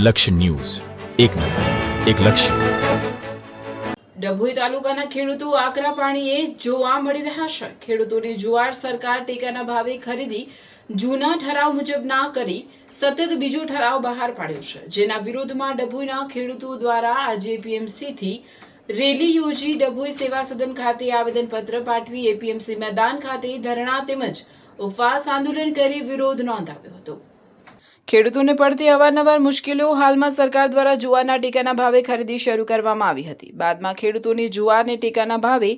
લક્ષ્ય ન્યૂઝ, એક નજર, એક લક્ષ્ય. ડભોઈ તાલુકાના ખેડૂતો આકરા પાણીએ જોવા મળી રહ્યા છે. ખેડૂતોની જુવાર સરકાર ટેકાના ભાવે ખરીદી જૂના ઠરાવ મુજબ ના કરી સતત બીજો ઠરાવ બહાર પાડ્યો છે, જેના વિરોધમાં ડભોઈના ખેડૂતો દ્વારા આજે એપીએમસી થી રેલી યોજી ડભોઈ સેવા સદન ખાતે આવેદનપત્ર પાઠવી એપીએમસી મેદાન ખાતે ધરણા તેમજ ઉપવાસ આંદોલન કરી વિરોધ નોંધાવ્યો હતો. ખેડૂતોને પડતી અવારનવાર મુશ્કેલીઓ હાલમાં સરકાર દ્વારા જુવારના ટેકાના ભાવે ખરીદી શરૂ કરવામાં આવી હતી. બાદમાં ખેડૂતોની જુવારને ટેકાના ભાવે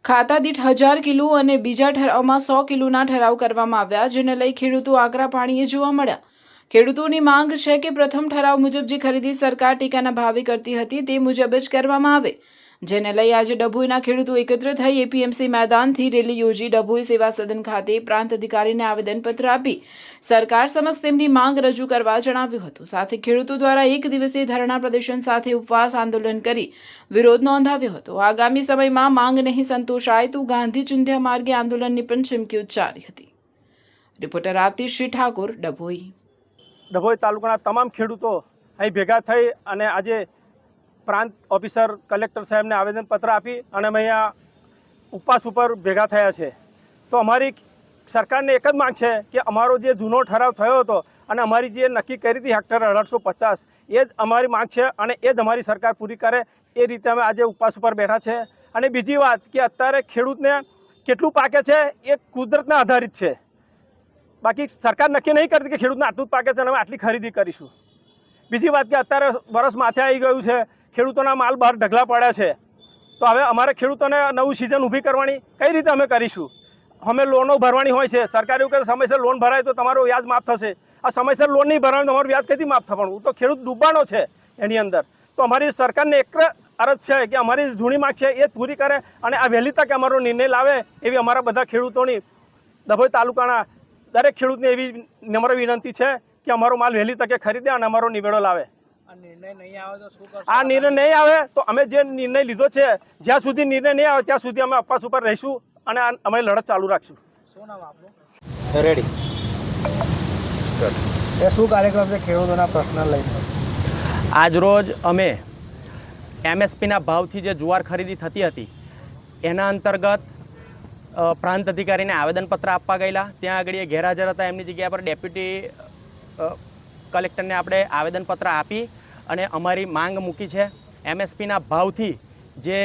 ખાતા દીઠ 1000 કિલો અને બીજા ઠરાવમાં 100 કિલોના ઠરાવ કરવામાં આવ્યા, જેને લઈ ખેડૂતો આકરા પાણીએ જોવા મળ્યા. ખેડૂતોની માંગ છે કે પ્રથમ ઠરાવ મુજબ જે ખરીદી સરકાર ટેકાના ભાવે કરતી હતી તે મુજબ જ કરવામાં આવે, જેને લઈ આજે ડભોઈના ખેડૂતો એકત્ર થઈ એપીએમસી મેદાનથી રેલી યોજી ડભોઈ સેવા સદન ખાતે પ્રાંત અધિકારીને આવેદનપત્ર આપી સરકાર સમક્ષ તેમની માંગ રજૂ કરવા જણાવ્યું હતું. સાથે ખેડૂતો દ્વારા એક દિવસીય ધરણા પ્રદર્શન સાથે ઉપવાસ આંદોલન કરી વિરોધ નોંધાવ્યો હતો. આગામી સમયમાં માંગ નહીં સંતોષાય તો ગાંધી ચિંધ્યા માર્ગે આંદોલનની પણ ચીમકી ઉચ્ચારી હતી. રિપોર્ટર આતિશ ઠાકોર, ડભોઈ. ડભોઈ તાલુકાના તમામ ખેડૂતો અહીં ભેગા થઈ અને આજે પ્રાંત ઓફિસર કલેક્ટર સાહેબને આવેદનપત્ર આપી અને અમે અહીંયા ઉપવાસ ઉપર ભેગા થયા છે. તો અમારી સરકારને એક જ માંગ છે કે અમારો જે જૂનો ઠરાવ થયો હતો અને અમારી જે નક્કી કરી હતી હેક્ટર 1850 એ જ અમારી માંગ છે અને એ જ અમારી સરકાર પૂરી કરે એ રીતે અમે આજે ઉપવાસ ઉપર બેઠા છે. અને બીજી વાત કે અત્યારે ખેડૂતને કેટલું પાકે છે એ કુદરતના આધારિત છે. બાકી સરકાર નક્કી નહીં કરતી કે ખેડૂતને આટલું જ પાકે છે અને અમે આટલી ખરીદી કરીશું. બીજી વાત કે અત્યારે વરસ માથે આવી ગયું છે, ખેડૂતોના માલ બહાર ઢગલા પડ્યા છે. તો હવે અમારે ખેડૂતોને નવું સિઝન ઊભી કરવાની કઈ રીતે અમે કરીશું? અમે લોનો ભરવાની હોય છે, સરકાર એવું કહે સમયસર લોન ભરાય તો તમારું વ્યાજ માફ થશે. આ સમયસર લોન નહીં ભરવાનું તમારું વ્યાજ કઈથી માફ થવાનું? તો ખેડૂત ડૂબવાનો છે એની અંદર. તો અમારી સરકારને એક અરજ છે કે અમારી જૂની માંગ છે એ પૂરી કરે અને આ વહેલી તકે અમારો નિર્ણય લાવે એવી અમારા બધા ખેડૂતોની ડભોઈ તાલુકાના દરેક ખેડૂતને એવી નમ્ર વિનંતી છે કે અમારો માલ વહેલી તકે ખરીદે અને અમારો નિવેડો લાવે. આ નિર્ણય નહીં આવે તો અમે જે નિર્ણય લીધો છે જ્યાં સુધી નિર્ણય નહીં આવે ત્યાં સુધી અમે ઉપવાસ ઉપર રહીશું અને અમે લડત ચાલુ રાખશું. શું નામ આપનું? રેડી. એ શું કાર્યક્રમ છે ખેડૂતોના પ્રશ્ન લઈને? આજરોજ અમે એમએસપીના ભાવથી જે જુવાર ખરીદી થતી હતી એના અંતર્ગત પ્રાંત અધિકારીને આવેદનપત્ર આપવા ગયેલા. ત્યાં આગળ એ ગેરહાજર હતા. એમની જગ્યા પર ડેપ્યુટી કલેક્ટરને આપણે આવેદનપત્ર આપી અને અમારી માંગ મૂકી છે. એમએસપીના ભાવથી જે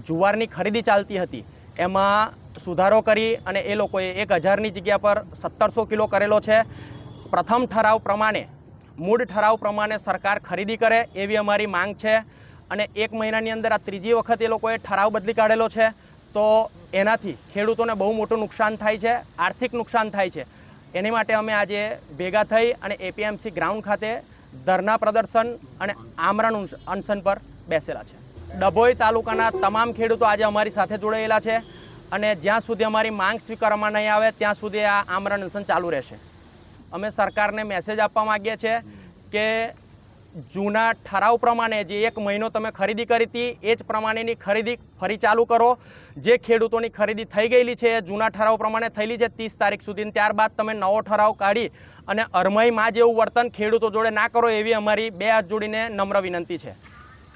જુવારની ખરીદી ચાલતી હતી એમાં સુધારો કરી અને એ લોકોએ 1000ની જગ્યા પર 1700 કિલો કરેલો છે. પ્રથમ ઠરાવ પ્રમાણે, મૂળ ઠરાવ પ્રમાણે સરકાર ખરીદી કરે એવી અમારી માંગ છે. અને 1 મહિનાની અંદર આ ત્રીજી વખત એ લોકોએ ઠરાવ બદલી કાઢેલો છે. તો એનાથી ખેડૂતોને બહુ મોટું નુકસાન થાય છે, આર્થિક નુકસાન થાય છે. એની માટે અમે આજે ભેગા થઈ અને એપીએમસી ગ્રાઉન્ડ ખાતે ધરના પ્રદર્શન અને આમરણ અનશન પર બેસેલા છે. ડભોઈ તાલુકાના તમામ ખેડૂતો આજે અમારી સાથે જોડાયેલા છે અને જ્યાં સુધી અમારી માંગ સ્વીકારવામાં નહીં આવે ત્યાં સુધી આ આમરણ અનશન ચાલુ રહેશે. અમે સરકારને મેસેજ આપવા માગીએ છીએ કે જૂના ઠરાવ પ્રમાણે જે 1 મહિનો તમે ખરીદી કરી હતી એ જ પ્રમાણેની ખરીદી ફરી ચાલુ કરો. જે ખેડૂતોની ખરીદી થઈ ગયેલી છે એ જૂના ઠરાવ પ્રમાણે થયેલી છે 30 તારીખ સુધી. ત્યારબાદ તમે નવો ઠરાવ કાઢી અને અરમઈમાં જેવું વર્તન ખેડૂતો જોડે ના કરો એવી અમારી 2 હાથ જોડીને નમ્ર વિનંતી છે.